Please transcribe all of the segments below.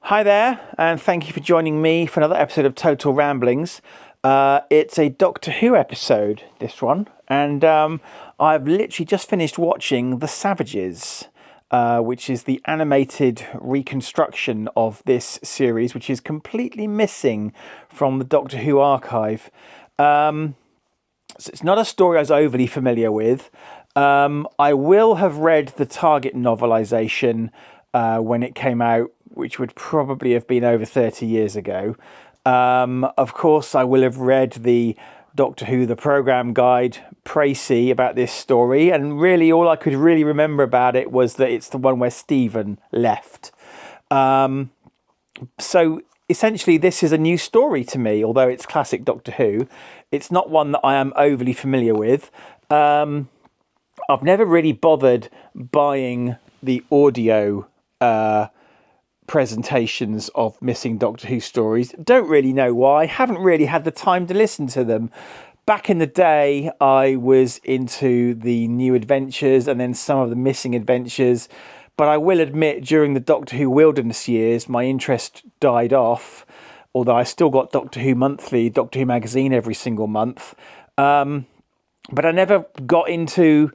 Hi there, and thank you for joining me for another episode of Total Ramblings. It's a Doctor Who episode, this one, and I've literally just finished watching The Savages, which is the animated reconstruction of this series, which is completely missing from the Doctor Who archive. So it's not a story I was overly familiar with. I will have read the Target novelisation when it came out, which would probably have been over 30 years ago. Of course, I will have read the Doctor Who, the programme guide, précis about this story, and really all I could really remember about it was that it's the one where Stephen left. So essentially this is a new story to me, although it's classic Doctor Who. It's not one that I am overly familiar with. I've never really bothered buying the audio presentations of missing Doctor Who stories. Don't really know why. Haven't really had the time to listen to them. Back in the day, I was into the New Adventures and then some of the missing adventures. But I will admit, during the Doctor Who Wilderness years, my interest died off. Although I still got Doctor Who Monthly, Doctor Who magazine every single month. But I never got into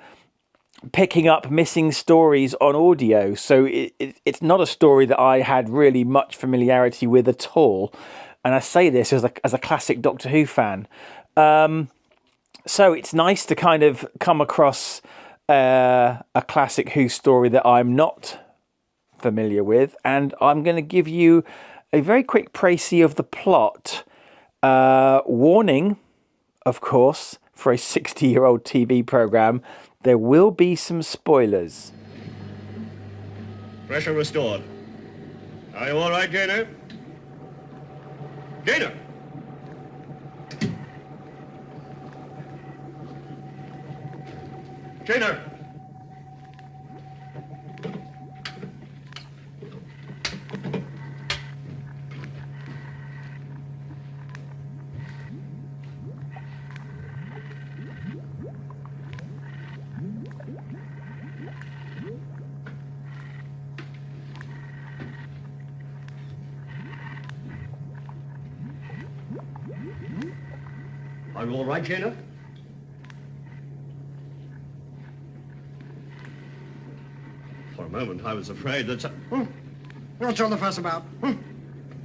picking up missing stories on audio, so it's not a story that I had really much familiarity with at all. And I say this as a classic Doctor Who fan. So it's nice to kind of come across a classic Who story that I'm not familiar with, and I'm going to give you a very quick précis of the plot. Warning, of course, for a 60-year-old TV programme, there will be some spoilers. Pressure restored. Are you all right, Jano? Jano! Jano! Are you all right, Jana? For a moment, I was afraid that... What's all the fuss about?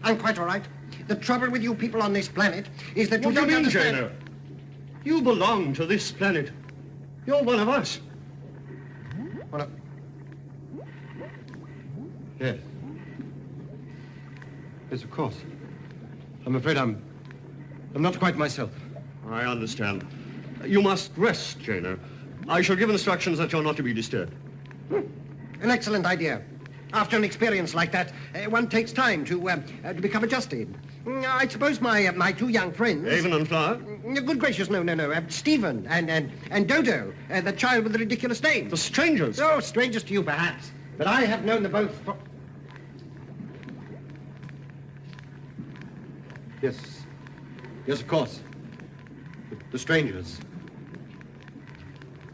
I'm quite all right. The trouble with you people on this planet is that you don't understand... Jana? You belong to this planet. You're one of us. One of... Yes. Yes, of course. I'm afraid I'm not quite myself. I understand. You must rest, Jana. I shall give instructions that you're not to be disturbed. An excellent idea. After an experience like that, one takes time to become adjusted. I suppose my two young friends... Avon and Flower? Good gracious, no. Stephen and Dodo, the child with the ridiculous name. The strangers? Oh, strangers to you, perhaps. But I have known them both for... Yes. Yes, of course. The strangers.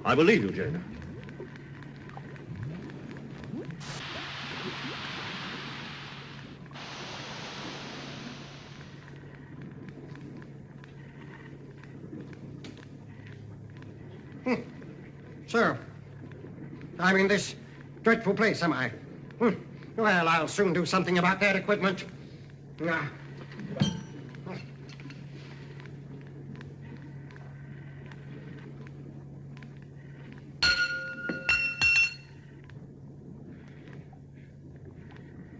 I believe you, Jana. So, I'm in this dreadful place, am I? Well, I'll soon do something about that equipment.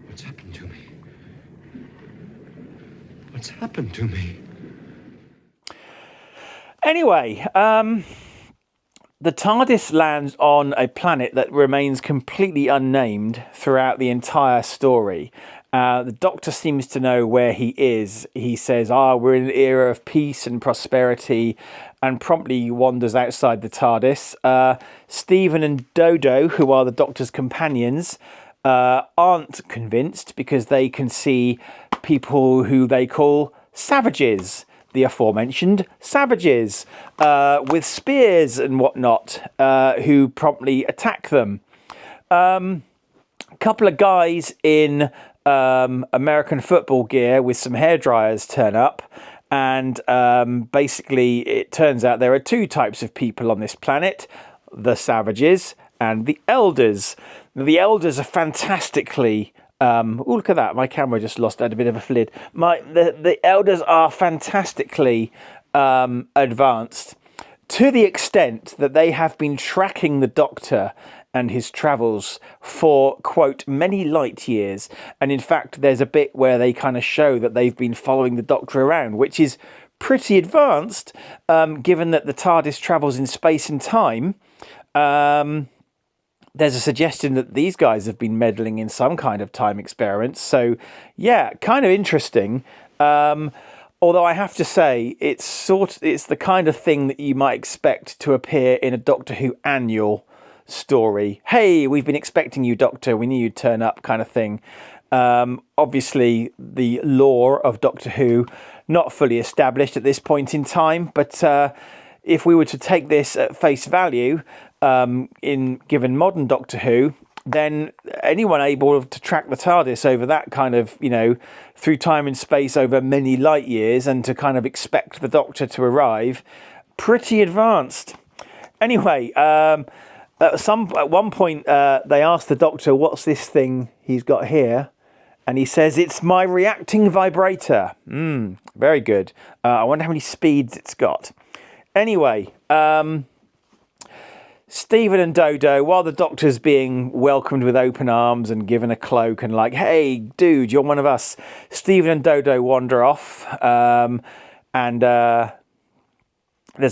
What's happened to me? What's happened to me? Anyway, the TARDIS lands on a planet that remains completely unnamed throughout the entire story. The Doctor seems to know where he is. He says, we're in an era of peace and prosperity, and promptly wanders outside the TARDIS. Stephen and Dodo, who are the Doctor's companions, aren't convinced because they can see people who they call savages. The aforementioned savages with spears and whatnot who promptly attack them. A couple of guys in American football gear with some hairdryers turn up. And basically, it turns out there are two types of people on this planet: the savages and the elders. The elders are fantastically... oh, look at that. My camera just had a bit of a flid. The elders are fantastically advanced, to the extent that they have been tracking the Doctor and his travels for, quote, many light years. And in fact, there's a bit where they kind of show that they've been following the Doctor around, which is pretty advanced, given that the TARDIS travels in space and time. There's a suggestion that these guys have been meddling in some kind of time experiments. So, yeah, kind of interesting. Although I have to say, it's the kind of thing that you might expect to appear in a Doctor Who annual story. Hey, we've been expecting you, Doctor. We knew you'd turn up, kind of thing. Obviously, the lore of Doctor Who not fully established at this point in time. But if we were to take this at face value, given modern Doctor Who, then anyone able to track the TARDIS over that kind of, through time and space over many light years, and to kind of expect the Doctor to arrive, pretty advanced. Anyway, at one point they asked the Doctor, what's this thing he's got here? And he says, it's my reacting vibrator. Very good. I wonder how many speeds it's got. Anyway, Stephen and Dodo, while the Doctor's being welcomed with open arms and given a cloak and like, hey, dude, you're one of us, Stephen and Dodo wander off. And there's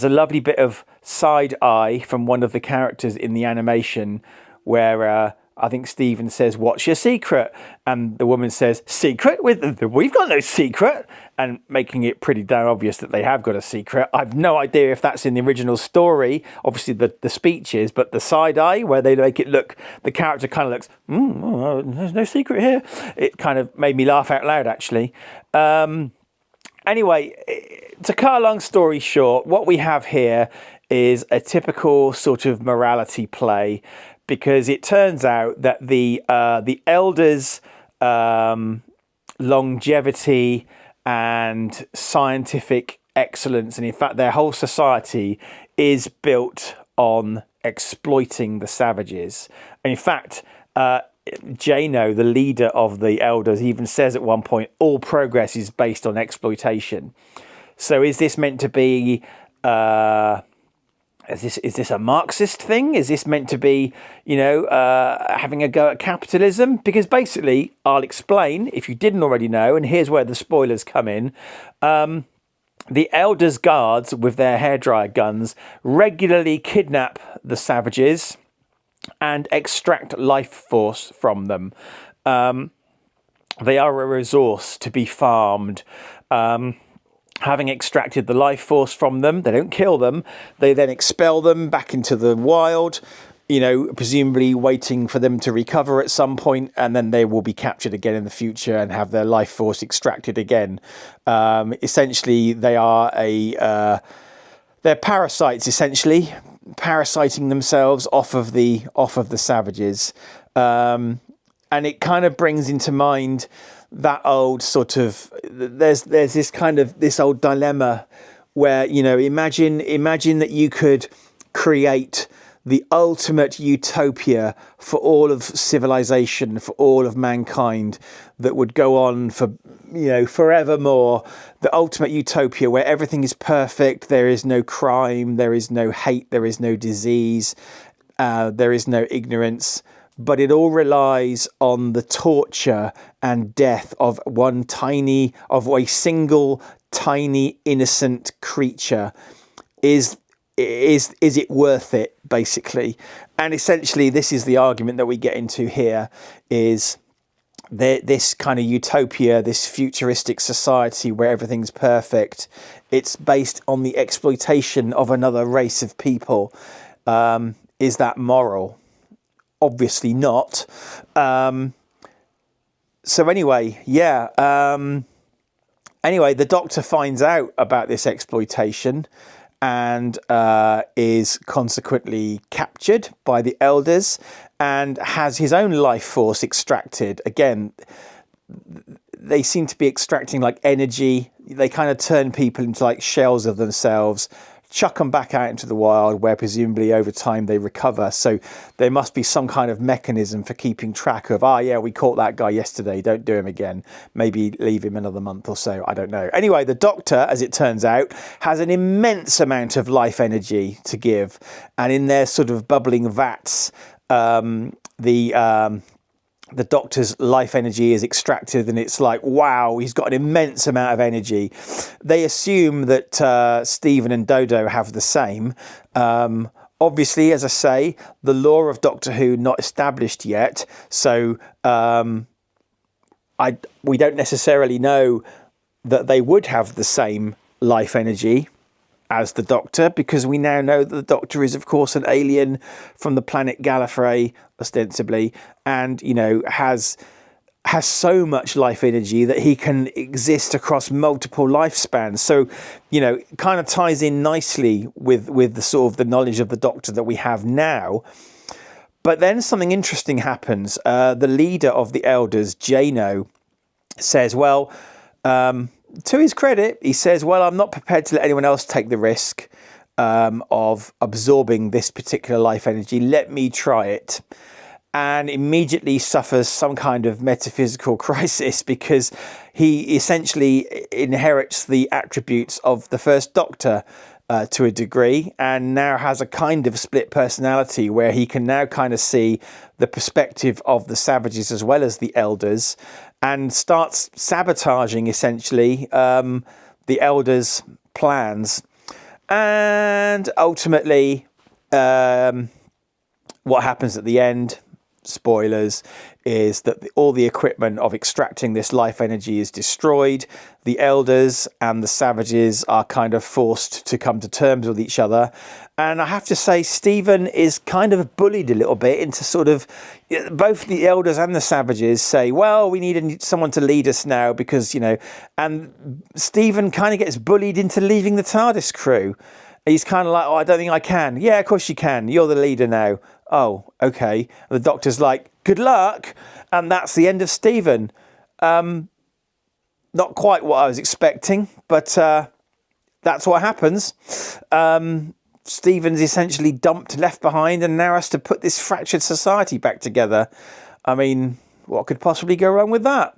a lovely bit of side eye from one of the characters in the animation where I think Stephen says, what's your secret? And the woman says, secret? We've got no secret. And making it pretty damn obvious that they have got a secret. I've no idea if that's in the original story, obviously the speeches, but the side eye where they make it look, the character kind of looks, there's no secret here. It kind of made me laugh out loud, actually. Anyway, to cut a long story short, what we have here is a typical sort of morality play, because it turns out that the elders' longevity and scientific excellence, and in fact their whole society, is built on exploiting the savages. And in fact, Jano, the leader of the elders, even says at one point, all progress is based on exploitation. So is this meant to be... Is this a Marxist thing? Is this meant to be, having a go at capitalism? Because basically, I'll explain, if you didn't already know, and here's where the spoilers come in. The Elders' guards, with their hairdryer guns, regularly kidnap the savages and extract life force from them. They are a resource to be farmed. Having extracted the life force from them, they don't kill them. They then expel them back into the wild, presumably waiting for them to recover at some point, and then they will be captured again in the future and have their life force extracted again. Essentially, they are they're parasites, essentially, parasiting themselves off of the savages. And it kind of brings into mind that old sort of, there's this old dilemma where, imagine that you could create the ultimate utopia for all of civilization, for all of mankind, that would go on for, forevermore. The ultimate utopia where everything is perfect. There is no crime. There is no hate. There is no disease. There is no ignorance. But it all relies on the torture and death of a single tiny innocent creature. Is it worth it, basically? And essentially, this is the argument that we get into here, is this kind of utopia, this futuristic society where everything's perfect. It's based on the exploitation of another race of people. Is that moral? Obviously not. So anyway, the Doctor finds out about this exploitation and is consequently captured by the elders and has his own life force extracted. Again, they seem to be extracting like energy. They kind of turn people into like shells of themselves, chuck them back out into the wild, where presumably over time they recover. So there must be some kind of mechanism for keeping track of, yeah, we caught that guy yesterday, don't do him again. Maybe leave him another month or so. I don't know. Anyway, the Doctor, as it turns out, has an immense amount of life energy to give. And in their sort of bubbling vats, the Doctor's life energy is extracted, and it's like, wow, he's got an immense amount of energy. They assume that Stephen and Dodo have the same. Obviously, as I say, the lore of Doctor Who not established yet, so we don't necessarily know that they would have the same life energy as the Doctor, because we now know that the Doctor is, of course, an alien from the planet Gallifrey, ostensibly, and, you know, has so much life energy that he can exist across multiple lifespans. So, you know, it kind of ties in nicely with the sort of the knowledge of the Doctor that we have now. But then something interesting happens. The leader of the Elders, Jano, says, well, to his credit, he says, well, I'm not prepared to let anyone else take the risk of absorbing this particular life energy. Let me try it. And immediately suffers some kind of metaphysical crisis, because he essentially inherits the attributes of the first Doctor to a degree, and now has a kind of split personality where he can now kind of see the perspective of the Savages as well as the Elders, and starts sabotaging essentially the Elders' plans. And ultimately, what happens at the end, spoilers, is that all the equipment of extracting this life energy is destroyed. The Elders and the Savages are kind of forced to come to terms with each other. And I have to say, Stephen is kind of bullied a little bit into sort of, both the Elders and the Savages say, well, we need someone to lead us now because, you know, and Stephen kind of gets bullied into leaving the TARDIS crew. He's kind of like, I don't think I can. Yeah, of course you can. You're the leader now. Oh, okay. And the Doctor's like, good luck. And that's the end of Stephen. Not quite what I was expecting, but that's what happens. Stephen's essentially dumped, left behind, and now has to put this fractured society back together. I mean, what could possibly go wrong with that?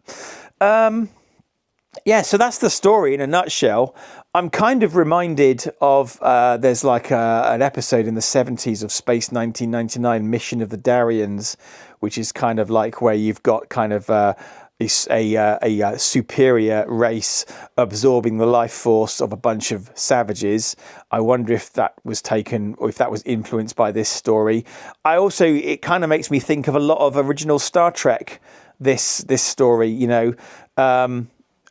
Yeah, so that's the story in a nutshell. I'm kind of reminded of, there's like an episode in the 70s of Space 1999, Mission of the Darians, which is kind of like where you've got kind of a superior race absorbing the life force of a bunch of savages. I wonder if that was taken, or if that was influenced by this story. It kind of makes me think of a lot of original Star Trek, this story, you know.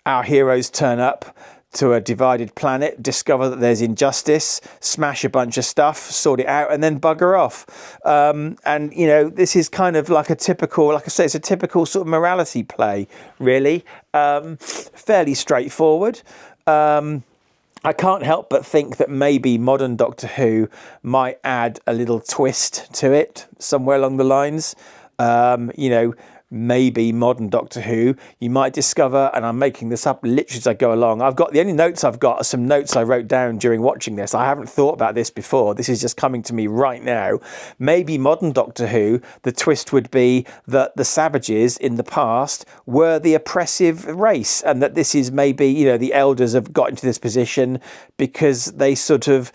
Our heroes turn up to a divided planet, discover that there's injustice, smash a bunch of stuff, sort it out, and then bugger off. And, you know, this is kind of like a typical, like I say, it's a typical sort of morality play, really. Fairly straightforward. I can't help but think that maybe modern Doctor Who might add a little twist to it somewhere along the lines. You know, maybe modern Doctor Who, you might discover, and I'm making this up literally as I go along. The only notes I've got are some notes I wrote down during watching this. I haven't thought about this before. This is just coming to me right now. Maybe modern Doctor Who, the twist would be that the Savages in the past were the oppressive race, and that this is maybe, you know, the Elders have got into this position because they sort of,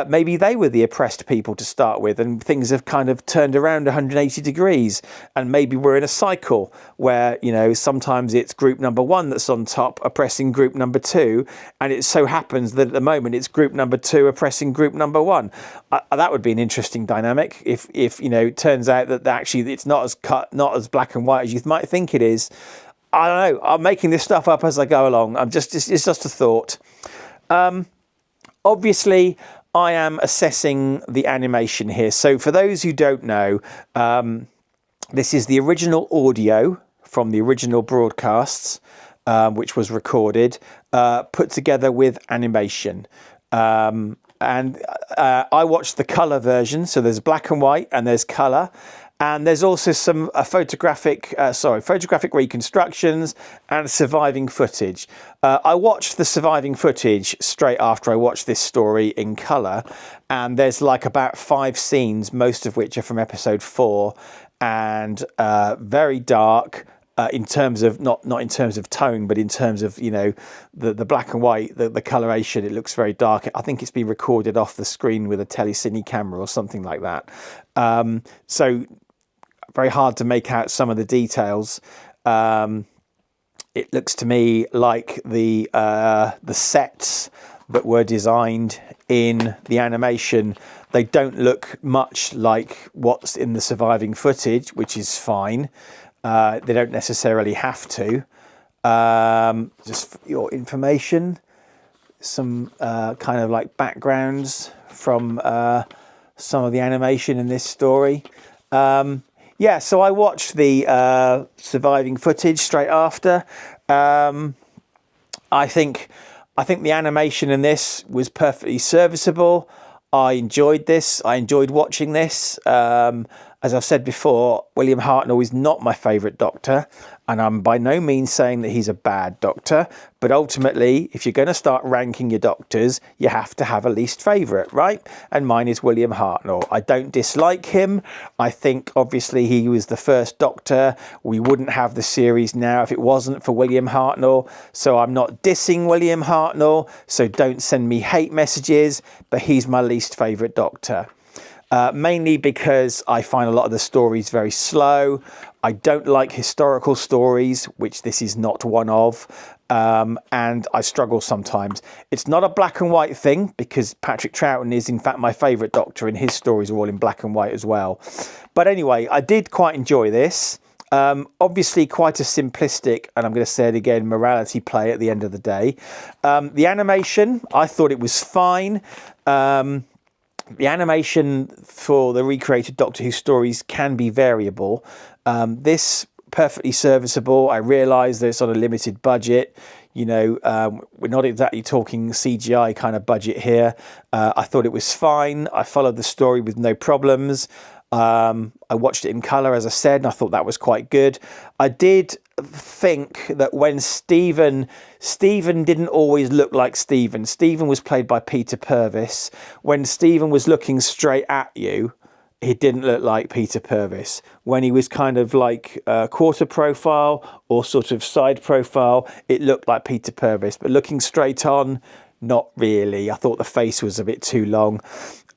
maybe they were the oppressed people to start with, and things have kind of turned around 180 degrees. And maybe we're in a cycle where, you know, sometimes it's group number one that's on top oppressing group number two. And it so happens that at the moment it's group number two oppressing group number one. That would be an interesting dynamic if you know, it turns out that actually it's not as black and white as you might think it is. I don't know. I'm making this stuff up as I go along. It's just a thought. Obviously, I am assessing the animation here. So for those who don't know, this is the original audio from the original broadcasts, which was recorded, put together with animation. And I watched the colour version. So there's black and white and there's colour. And there's also some photographic reconstructions and surviving footage. I watched the surviving footage straight after I watched this story in colour, and there's like about 5 scenes, most of which are from episode 4, and very dark. In terms of not in terms of tone, but in terms of, you know, the black and white, the coloration, it looks very dark. I think it's been recorded off the screen with a telecine camera or something like that. So very hard to make out some of the details. It looks to me like the sets that were designed in the animation, they don't look much like what's in the surviving footage, which is fine. They don't necessarily have to. Just for your information, some kind of like backgrounds from some of the animation in this story. Yeah, so I watched the surviving footage straight after. I think the animation in this was perfectly serviceable. I enjoyed this. I enjoyed watching this. As I've said before, William Hartnell is not my favourite Doctor, and I'm by no means saying that he's a bad Doctor, but ultimately, if you're going to start ranking your Doctors, you have to have a least favourite, right? And mine is William Hartnell. I don't dislike him. I think, obviously, he was the first Doctor. We wouldn't have the series now if it wasn't for William Hartnell, so I'm not dissing William Hartnell, so don't send me hate messages, but he's my least favourite Doctor. Mainly because I find a lot of the stories very slow. I don't like historical stories, which this is not one of, and I struggle sometimes. It's not a black and white thing, because Patrick Troughton is in fact my favourite Doctor, and his stories are all in black and white as well. But anyway, I did quite enjoy this. Obviously quite a simplistic, and I'm going to say it again, morality play at the end of the day. The animation, I thought it was fine. The animation for the recreated Doctor Who stories can be variable. This perfectly serviceable. I realise that it's on a limited budget. You know, we're not exactly talking CGI kind of budget here. I thought it was fine. I followed the story with no problems. I watched it in colour, as I said, and I thought that was quite good. I did think that when Stephen didn't always look like Stephen. Stephen was played by Peter Purves. When Stephen was looking straight at you, he didn't look like Peter Purves. When he was kind of like quarter profile or sort of side profile, it looked like Peter Purves. But looking straight on, not really. I thought the face was a bit too long.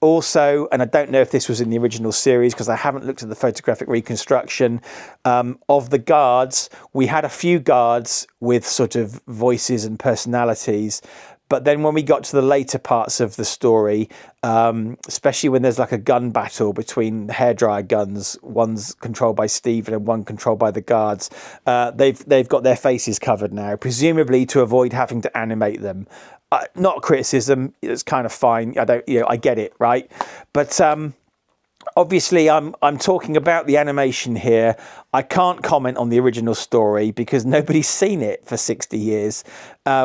Also, and I don't know if this was in the original series because I haven't looked at the photographic reconstruction of the guards. We had a few guards with sort of voices and personalities. But then when we got to the later parts of the story, especially when there's like a gun battle between hairdryer guns, one's controlled by Stephen and one controlled by the guards, they've got their faces covered now, presumably to avoid having to animate them. Not criticism, it's kind of fine. I get it, right? But obviously I'm talking about the animation here. I can't comment on the original story because nobody's seen it for 60 years.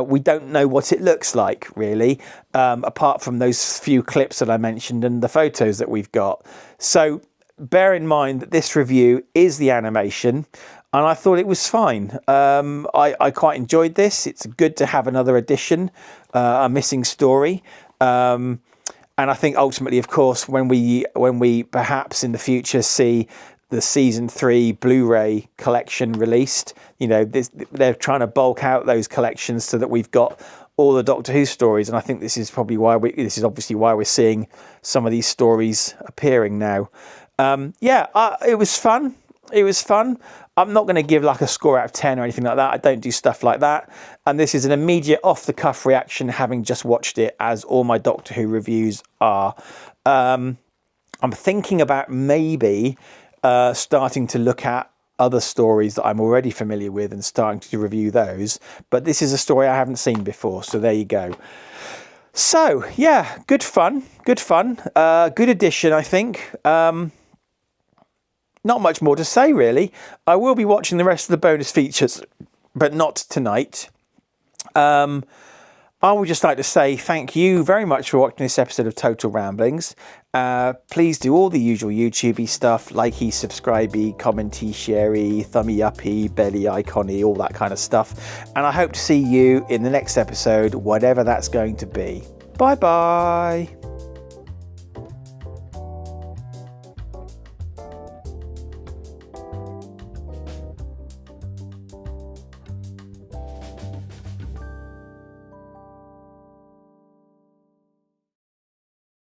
We don't know what it looks like, really, apart from those few clips that I mentioned and the photos that we've got. So bear in mind that this review is the animation, and I thought it was fine. I quite enjoyed this. It's good to have another edition, a missing story. And I think ultimately, of course, when we perhaps in the future see the season 3 Blu-ray collection released, you know, they're trying to bulk out those collections so that we've got all the Doctor Who stories. And I think this is probably why obviously why we're seeing some of these stories appearing now. It was fun. It was fun. I'm not going to give like a score out of 10 or anything like that. I don't do stuff like that. And this is an immediate off-the-cuff reaction, having just watched it, as all my Doctor Who reviews are. I'm thinking about maybe starting to look at other stories that I'm already familiar with and starting to review those. But this is a story I haven't seen before, so there you go. So, yeah, good fun. Good addition, I think. Not much more to say, really. I will be watching the rest of the bonus features, but not tonight. I would just like to say thank you very much for watching this episode of Total Ramblings. Please do all the usual YouTubey stuff, likey, subscribey, commenty, sharey, thumbie uppy, belly icony, all that kind of stuff. And I hope to see you in the next episode, whatever that's going to be. Bye bye.